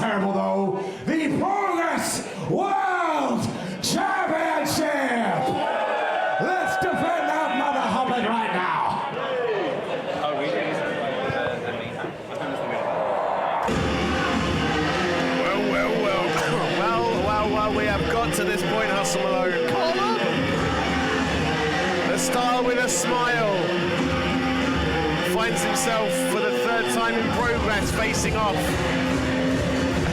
terrible though. The Progress World Championship! Let's defend that mother hobbit right now. Well, we have got to this point, Hustle Malone. The star with a smile finds himself for the third time in Progress facing off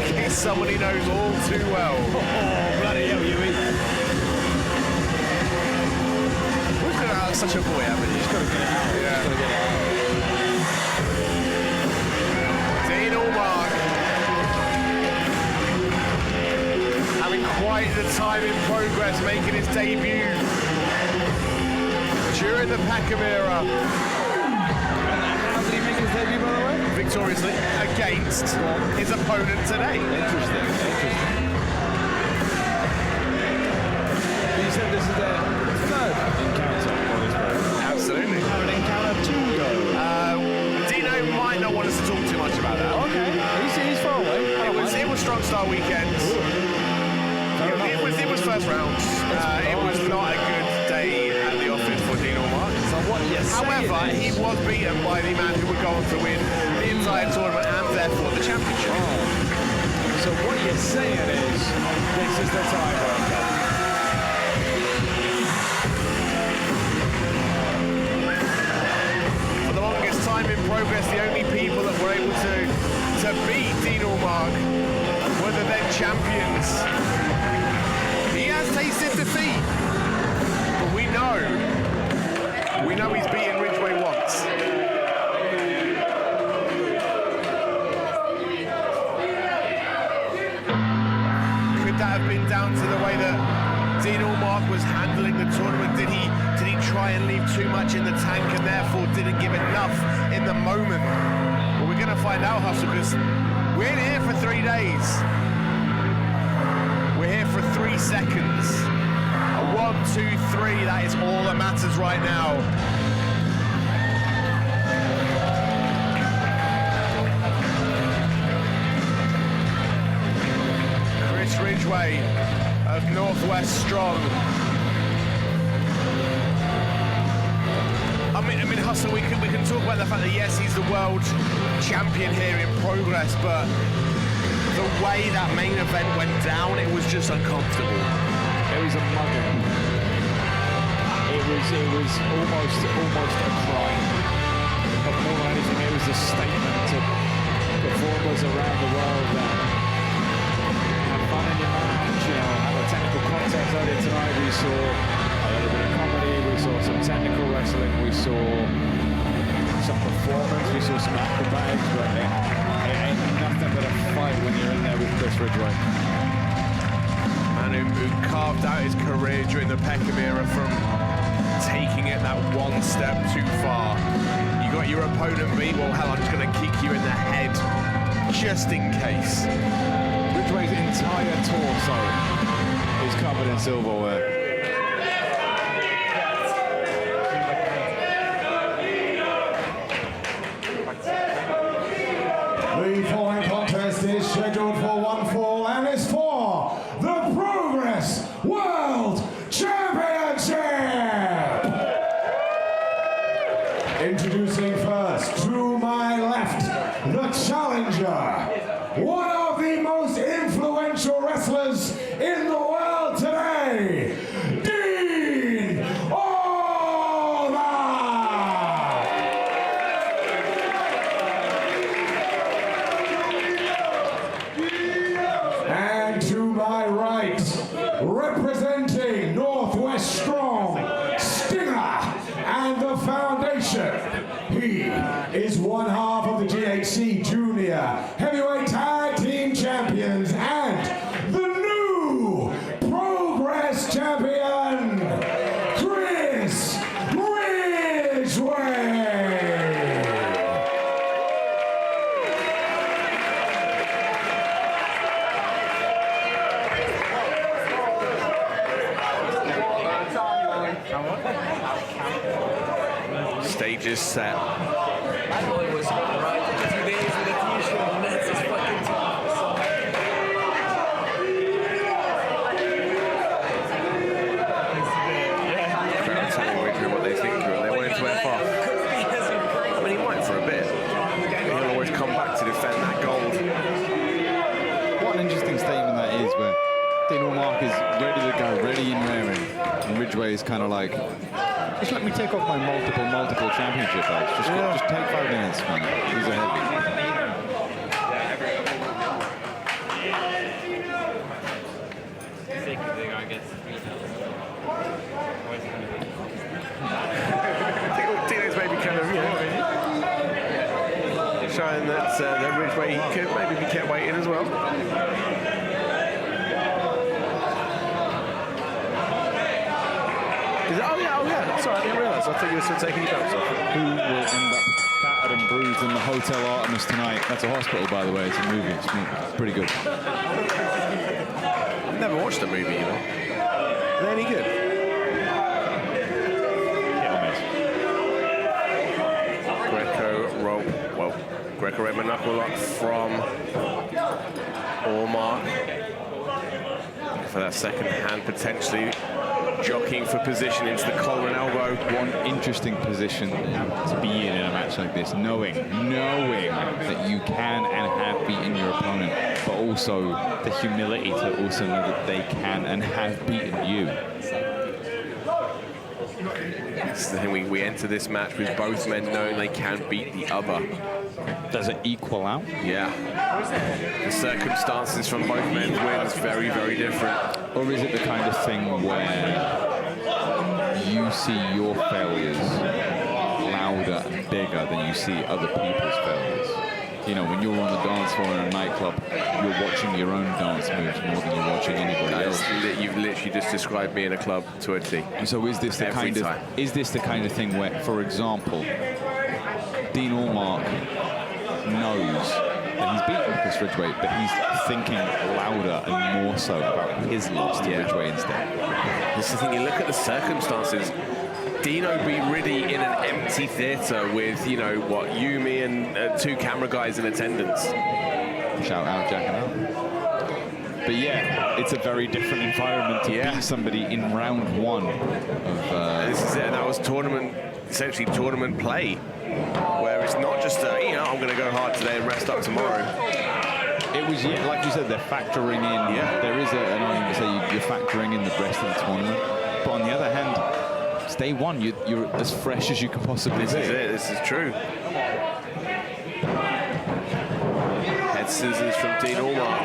against someone he knows all too well. Oh, bloody hell, Huey. We've got out such a boy, haven't you? He's got to get it out. Yeah. He's got to get it out. Dean Allmark having quite the time in Progress, making his debut during the Packham era. How did he make his debut, by the way? Victoriously against his opponent today. Interesting. You said this is their third encounter on this program. Absolutely. Have an encounter to go. Dino might not want us to talk too much about that. Okay, he's far away. It was Strong Style weekend. It was first round. It was not a good day at the office for Dean Allmark. So what you're saying However, is... he was beaten by the man who would go on to win the entire tournament and therefore the championship. So what you're saying is, this is the tiebreaker. For the longest time in Progress, the only people that were able to beat Dean Allmark were the then champions. He has tasted defeat, but we know he's beaten Ridgeway once. Could that have been down to the way that Dean Allmark was handling the tournament? Did he try and leave too much in the tank and therefore didn't give enough in the moment? Well, we're going to find out, Hustle, because we're in here for 3 days. We're here for 3 seconds. 1, 2, 3, that is all that matters right now. Chris Ridgeway of Northwest Strong. I mean, Hustle, we can talk about the fact that yes, he's the world champion here in Progress, but the way that main event went down, it was just uncomfortable. It was a mugging. It was almost a crime. But more than anything, it was a statement to performers around the world that have fun in your match, have a technical contest. Earlier tonight we saw a little bit of comedy, we saw some technical wrestling, we saw some performance, we saw some acrobatics, but it ain't nothing but a fight when you're in there with Chris Ridgeway. Man who carved out his career during the Peckham era from taking it that one step too far. You got your opponent beat, well hell, I'm just going to kick you in the head just in case. Ridgeway's entire torso is covered in silverware. The following contest is scheduled for 1 fall and is for the Progress World Championship! Introducing first, to my left, the challenger, one of the most influential wrestlers in the world today, Dean Allmark! And to my right, representing Northwest Strong, Stinger and the Foundation, he is one half of the GHC Junior Heavyweight Tag Team Champions and the new Progress Champion, Chris Ridgeway! Stage is set. I thought it was right. 2 days with a t-shirt and that's his fucking Dean Allmark is ready to go, ready and raring. And Ridgeway is kind of like, just let me take off my multiple championship belts. Just take 5 minutes, man. These are heavy. Dino's maybe kind of, showing that Ridgeway could maybe be kept waiting as well. Oh yeah. Sorry, I didn't realise. I thought you were still taking your belts off. Who will end up battered and bruised in the Hotel Artemis tonight? That's a hospital, by the way. It's a movie. It's pretty good. I've never watched a movie, you know. Are they any good? Greco-Roman knuckle lock from Allmark. For that second hand, potentially jockeying for position into the collar and elbow. One interesting position to be in a match like this, knowing that you can and have beaten your opponent, but also the humility to also know that they can and have beaten you. This is the thing, we enter this match with both men knowing they can beat the other. Does it equal out? Yeah. The circumstances from both men's wins very, very different. Or is it the kind of thing where you see your failures louder and bigger than you see other people's failures? You know, when you're on the dance floor in a nightclub, you're watching your own dance moves more than you're watching anybody else. You've literally just described me in a club to a T. So is this the kind of thing where, for example, Dean Allmark knows that he's beaten Chris Ridgeway, but he's thinking louder and more so about his loss to Ridgeway instead. This is the thing, you look at the circumstances. Dino beat Riddy in an empty theatre with, Yumi and 2 camera guys in attendance. Shout out, Jack and Al. But yeah, it's a very different environment to beat somebody in round 1 of... This is it, and that was essentially tournament play, where it's not just, I'm going to go hard today and rest up tomorrow. It was, like you said, they're factoring in. Yeah. There is an argument to say you're factoring in the rest of the tournament. But on the other hand, it's day 1. You're as fresh as you can possibly be. This is it. This is true. Head scissors from Dean Allmark.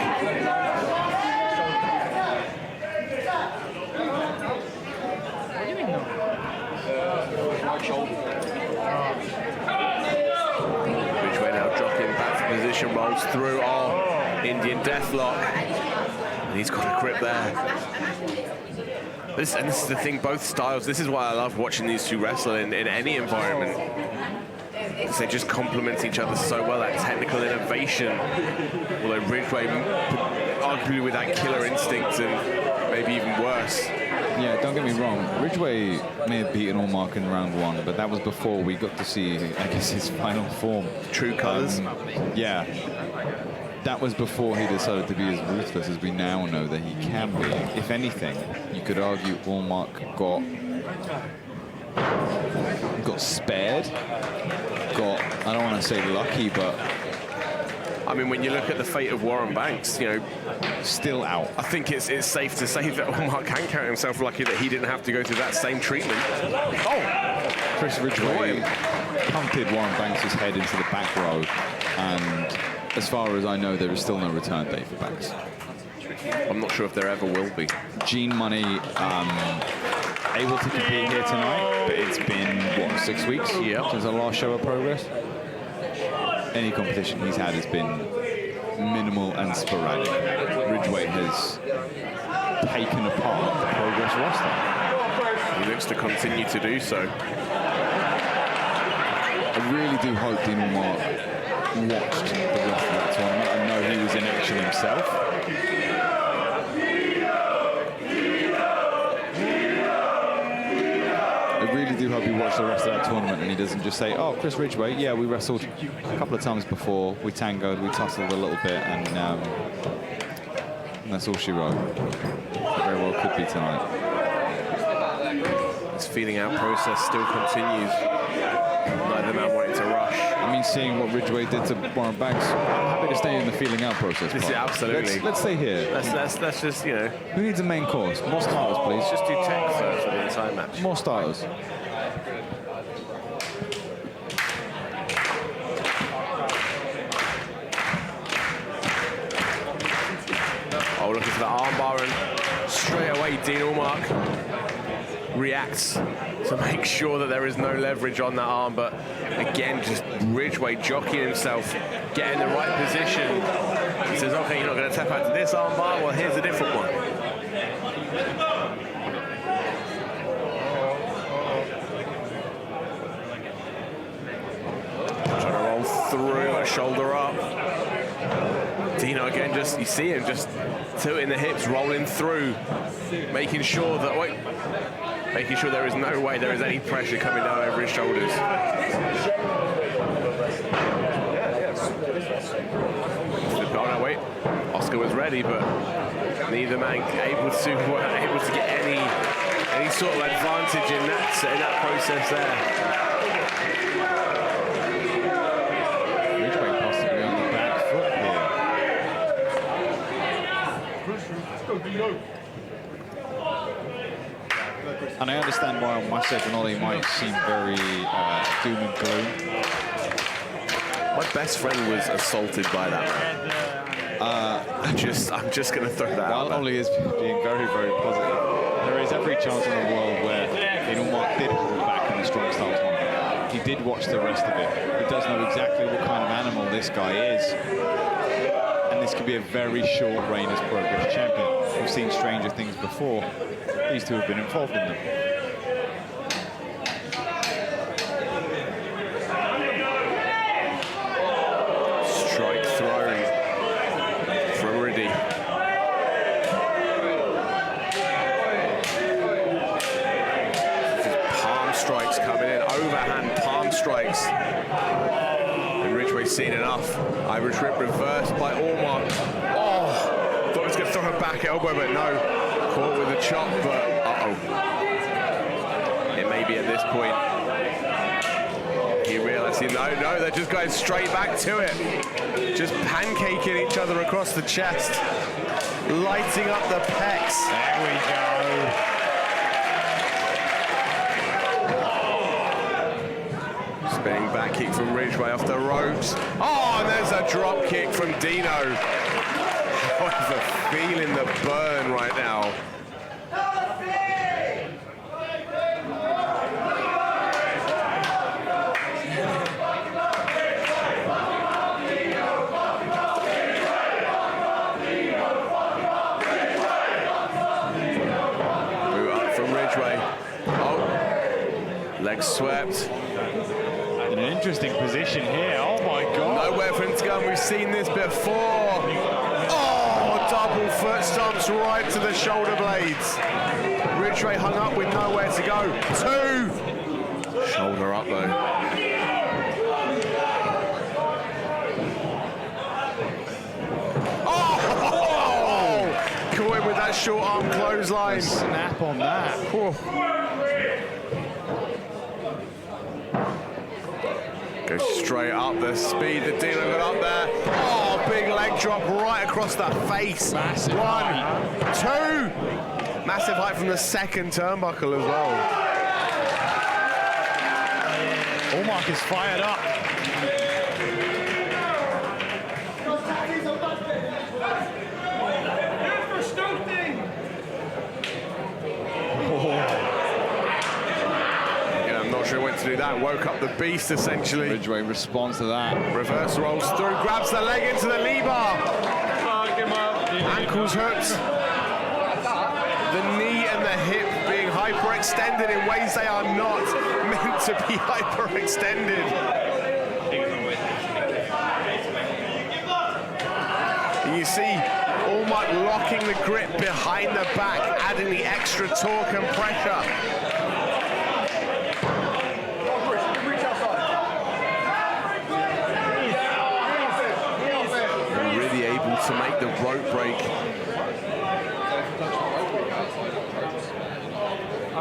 Ridgeway now dropping back to position, rolls through. Indian deathlock. And he's got a grip there. This is the thing, both styles. This is why I love watching these two wrestle in any environment. They just complement each other so well. That technical innovation. Although Ridgeway, arguably with that killer instinct and maybe even worse. Yeah, don't get me wrong. Ridgeway may have beaten Allmark in round 1, but that was before we got to see, I guess, his final form. True colours. Yeah. That was before he decided to be as ruthless as we now know that he can be. If anything, you could argue Allmark got spared. I don't want to say lucky, but... I mean, when you look at the fate of Warren Banks, still out. I think it's safe to say that Allmark can count himself lucky that he didn't have to go through that same treatment. Chris Ridgeway punted Warren Banks' head into the back row, and as far as I know, there is still no return date for Banks. I'm not sure if there ever will be. Gene Money able to compete here tonight, but it's been, 6 weeks since our last show of Progress? Any competition he's had has been minimal and sporadic. Ridgeway has taken apart the Progress roster. He looks to continue to do so. I really do hope Dean Allmark watched the rest of that tournament. I know he was in action himself. I really do hope he watched the rest of that tournament and he doesn't just say, oh, Chris Ridgeway, yeah, we wrestled a couple of times before, we tangoed, we tussled a little bit, and that's all she wrote. Very well could be tonight. Allmark's feeling out process still continues. Neither man wanting to rush. I mean, seeing what Ridgeway did to Warren Banks, I'm happy to stay in the feeling out process. This is absolutely. Let's stay here. Let's just, you know. Who needs a main course? More starters, please. Let's just do tech first for the entire match. More starters. Oh, looking for the armbar, and straight away Dean Allmark reacts to make sure that there is no leverage on that arm. But again, just Ridgeway jockeying himself, getting the right position. He says, okay, you're not going to tap out to this armbar. Well, here's a different one. Trying to roll through, a shoulder up. Dino again, just, you see him just tilting the hips, rolling through, making sure that, making sure there is no way there is any pressure coming down over his shoulders. Oh no, wait, Oscar was ready, but neither man able to get any sort of advantage in that process there. And I understand why Massive and Ollie might seem very doom and gloom. My best friend was assaulted by that man. I'm just going to throw that out. While Ollie is being very, very positive, there is every chance in the world where Dean Allmark did hold back in the strong stance one. He did watch the rest of it. He does know exactly what kind of animal this guy is. And this could be a very short reign as Progress champion. We've seen stranger things before. These two have been involved in them. Strike thrown from Riddy. Palm strikes coming in, overhand palm strikes. And Ridgeway's seen enough. Irish rip reversed by Allmark. Oh, thought he was going to throw a back elbow, but no. Caught with a chop, but uh-oh. It may be at this point. He realized, no, they're just going straight back to it. Just pancaking each other across the chest. Lighting up the pecs. There we go. Spinning back kick from Ridgeway off the ropes. Oh, and there's a drop kick from Dino. However, feeling the burn right now. Move up from Ridgeway. Oh, legs swept. In an interesting position here. Oh my God. Nowhere for him to go, and we've seen this before. Double foot stomps right to the shoulder blades. Ridgeway hung up with nowhere to go. Two. Shoulder up though. Oh! Caught him with that short arm clothesline. Snap on that. Whew. Go straight up, the speed that Dino got up there. Oh, big leg drop right across the face. Massive 1, height. 2. Massive height from the second turnbuckle as well. Allmark is fired up. He went to do that, woke up the beast essentially. Ridgeway responds to that. Reverse rolls through, grabs the leg into the knee bar. Ankles hooked. The knee and the hip being hyperextended in ways they are not meant to be hyperextended. You see Allmark locking the grip behind the back, adding the extra torque and pressure. To make the rope break. It's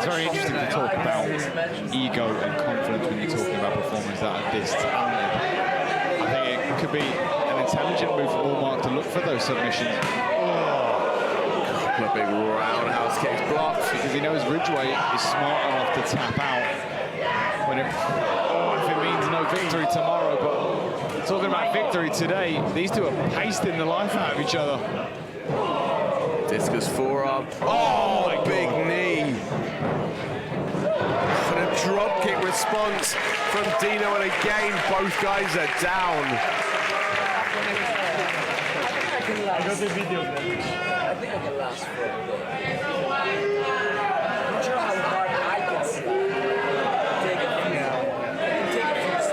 very interesting to talk about ego and confidence when you're talking about performers that are this talented. I think it could be an intelligent move from Allmark to look for those submissions. A big roundhouse kicks blocked. Because he knows Ridgeway is smart enough to tap out when if it means no victory tomorrow. But talking about victory today, these two are pasting the life out of each other. Discus forearm. Oh, big knee. And a drop kick response from Dino, and again, both guys are down. I got the video. I think I can last for a bit. I'm not sure how hard I can slide. Take a few. Take a few steps.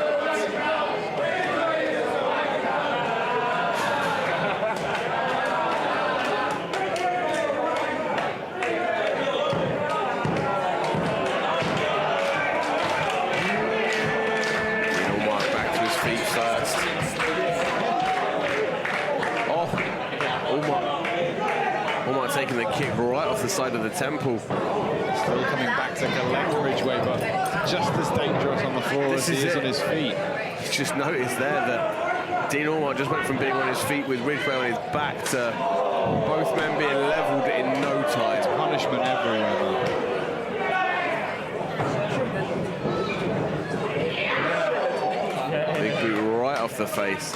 Allmark back to his feet first. Allmark taking the kick right off the side of the temple. Still coming back to collect Ridgeway, but just as dangerous on the floor as he is on his feet. Just noticed there that Dean Allmark just went from being on his feet with Ridgeway on his back to both men being leveled in no time. Punishment everywhere, man. Big boot right off the face.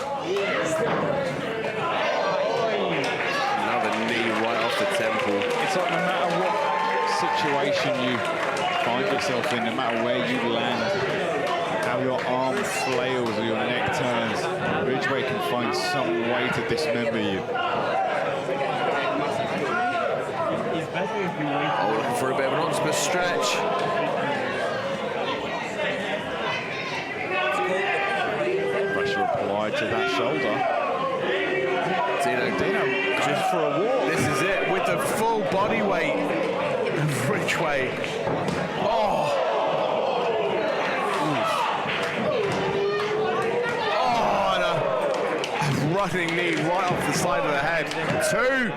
The temple. It's like no matter what situation you find yourself in, no matter where you land, how your arm flails or your neck turns, Ridgeway can find some way to dismember you. Oh, looking for a bit of an octopus stretch. Pressure applied to that shoulder. Dino just for a walk. This is it, with the full body weight of Ridgeway. Oh! Oh, and a running knee right off the side of the head. 2!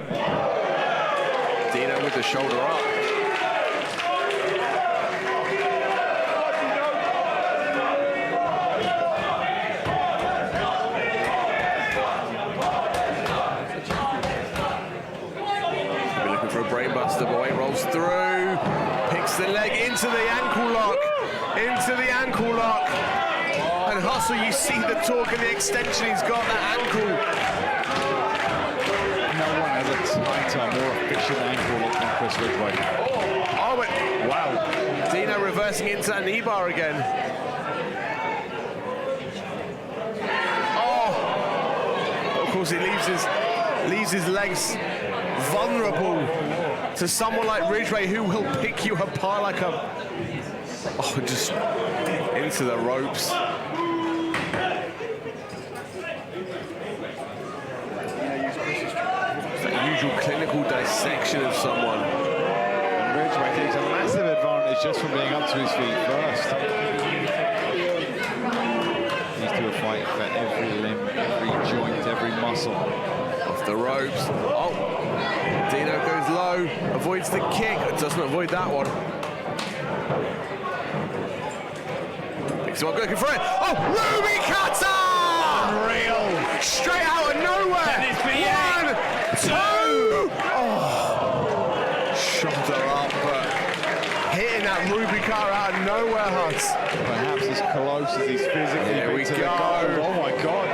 Dino with the shoulder up. Brainbuster boy rolls through, picks the leg into the ankle lock, and Hustle, you see the torque and the extension, he's got that ankle. No one has a tighter, more efficient ankle lock than Chris Ridgeway. Oh, but wow, Dino reversing into that knee bar again. Oh, of course he leaves his legs vulnerable to someone like Ridgeway, who will pick you apart like a... Oh, just into the ropes. It's that usual clinical dissection of someone. And Ridgeway takes a massive advantage just from being up to his feet first. These two are fighting for every limb, every joint, every muscle. Off the ropes. Oh! Dino goes low, avoids the kick, doesn't avoid that one. Picks him up, looking for it. Oh, Ruby Cutter! Unreal. Straight out of nowhere. 1, 2. Oh. Shoulder up, but hitting that Ruby Cutter out of nowhere, Huts. Perhaps as close as he's physically Here we to go. the goal. Oh my God.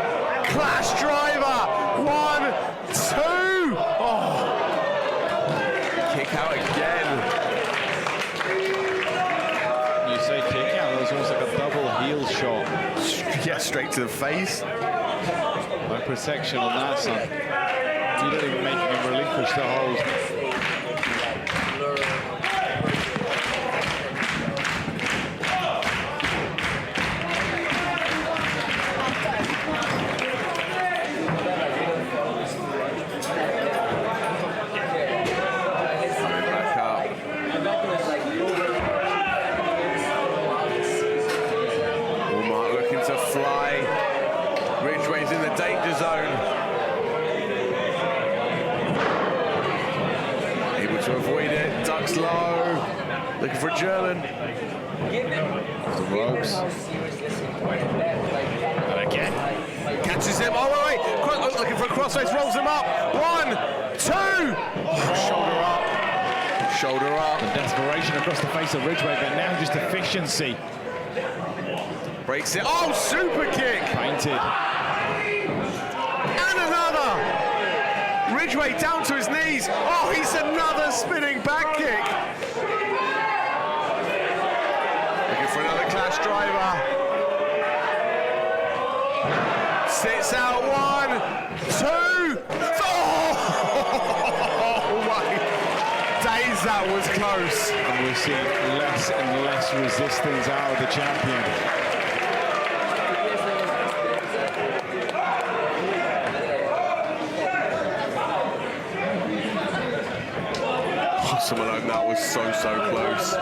Clash driver. 1, 2. Oh. Kick out again. You say kick out, that was almost like a double heel shot. Yeah, straight to the face. No protection on that, son. You don't even make him relinquish the hold. To avoid it, ducks low, looking for a German. Off the ropes. And again, catches him. Oh, wait, looking for a crossface, rolls him up. 1, 2. Shoulder up. Shoulder up. The desperation across the face of Ridgeway, but now just efficiency. Breaks it. Oh, super kick. Painted. And another. Ridgeway down to his knees. Oh, he's another spinning back kick. Looking for another clash driver. Sits out 1, 2. Oh my days, that was close. And we're seeing less and less resistance out of the champion. Someone like that was so close.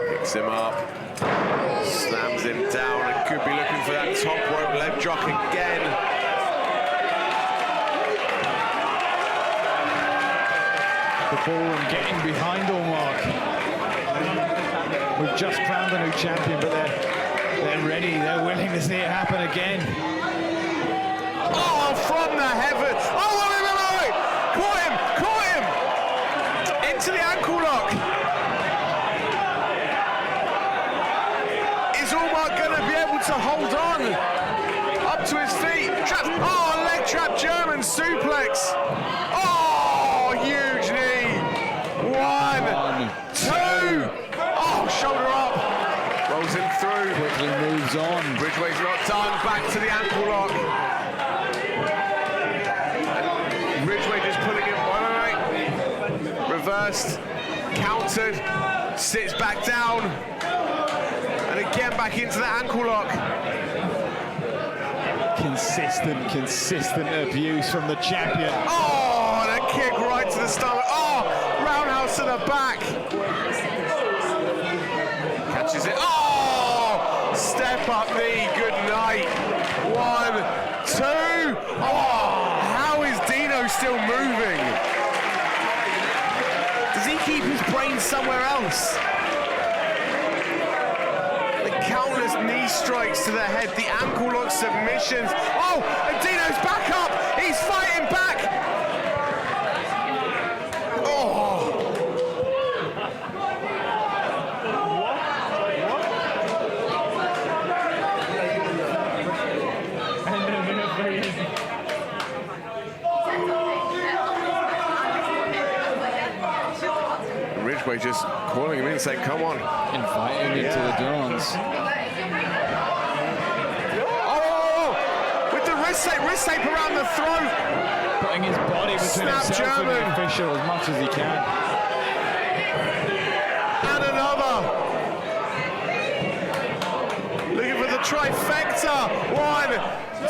Picks him up, slams him down, and could be looking for that top rope leg drop again. The ballroom getting behind Allmark. We've just crowned a new champion, but they're ready, they're willing to see it happen again. Oh, from the heavens! Oh, wait! Caught him! Into the ankle lock. Is Allmark going to be able to hold on? Up to his feet. Trap. Oh, leg trap German suplex. Oh, huge knee. 1, 2. Oh, shoulder up. Rolls him through. Quickly moves on. Ridgeway's not done. Back to the ankle lock. Ridgeway just pulling him. Wait. Reversed. Countered. Sits back down. And again back into the ankle lock. Consistent abuse from the champion. Oh, and a kick right to the stomach. Oh, roundhouse to the back. Catches it. Oh, step up knee. Good night. 1, 2. Oh, how is Dino still moving? Does he keep his brain somewhere else? The countless knee strikes to the head, the ankle lock submissions. Oh, and Dino's back up. He's fighting back. Oh. Ridgeway just calling him in, saying, "Come on." Inviting him to the dance. Oh, with the wrist tape around the throat. Putting his body between Snap himself and German. the official as much as he can. And another. Looking for the trifecta. 1,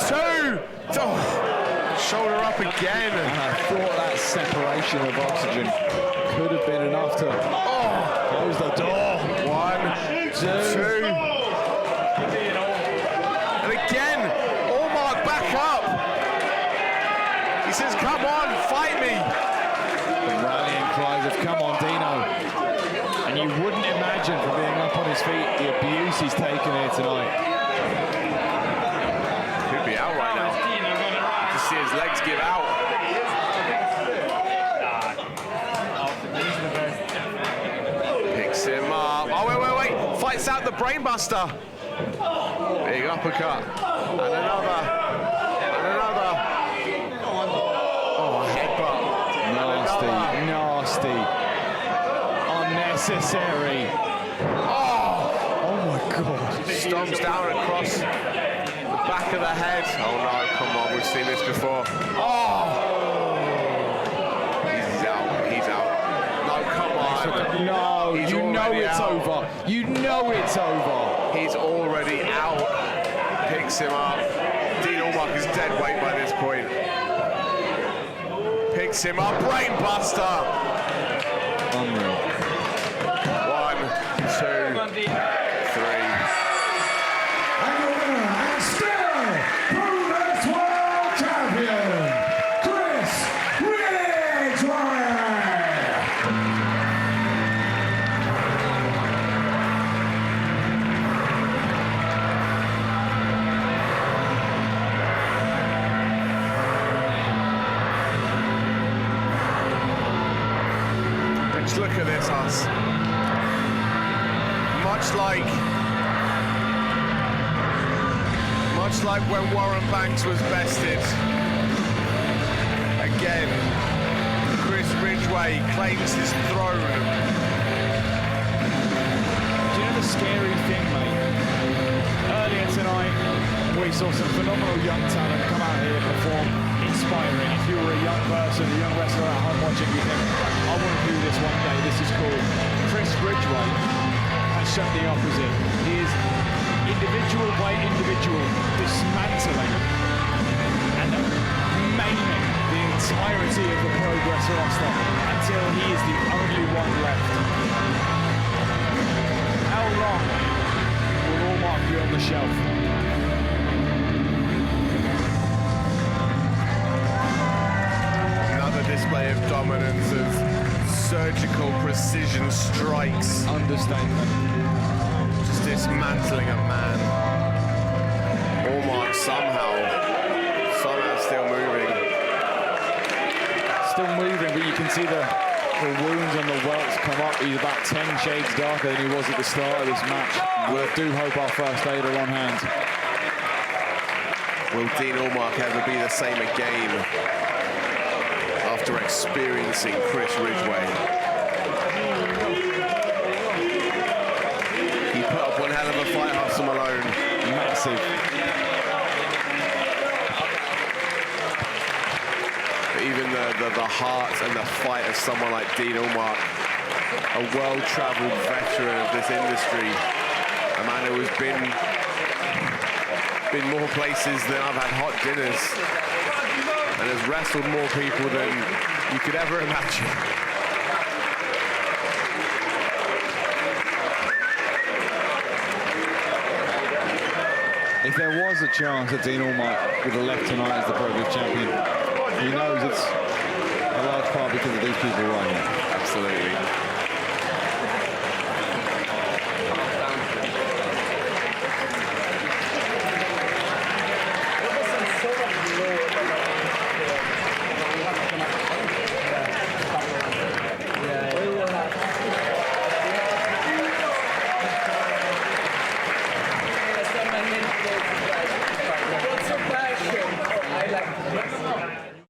2. Oh, shoulder up again. And I thought that separation of oxygen could have been enough to close the door. 1, 2. And again, Allmark back up. He says, "Come on, fight me." The rallying cries of "Come on, Dino." And you wouldn't imagine from being up on his feet the abuse he's taken here tonight. Could be out right now. To see his legs give out. Picks him up. Oh, wait. Fights out the brainbuster. Big uppercut. And another. Oh, headbutt. Nasty. Unnecessary. Oh my God. Stomps down across the back of the head. Oh no, come on, we've seen this before. Oh! He's out. No, come on. No, He's you know already it's out. over. You know it's over. He's already out. Picks him up. Dean Allmark is dead weight by this point. Picks him up. Brainbuster. Unreal. 1, 2, 3. Just look at this, Huss. Much like when Warren Banks was bested. Again, Chris Ridgeway claims his throne. Do you know the scary thing, mate? Earlier tonight, we saw some phenomenal young talent come out here and perform, inspiring. If you were a young person, a young wrestler at home watching, you think, I want to do this one day, this is cool. Chris Ridgeway has shown the opposite. He is individual by individual, dismantling and maiming the entirety of the Progress roster until he is the only one left. How long will Allmark be on the shelf? Another display of dominance, of surgical precision strikes. Understatement. Just dismantling a man. Allmark somehow still moving. Still moving, but you can see the wounds and the welts come up. He's about 10 shades darker than he was at the start of this match. We do hope our first aid are on hand. Will Dean Allmark ever be the same again after experiencing Chris Ridgeway? He put up one hell of a fight, Hustle Malone. Massive. But even the heart and the fight of someone like Dean Allmark, a well-travelled veteran of this industry, a man who has been more places than I've had hot dinners, and has wrestled more people than you could ever imagine. If there was a chance that Dean Allmark would have left tonight as the Progress champion, he knows it's a large part because of these people right here. Absolutely.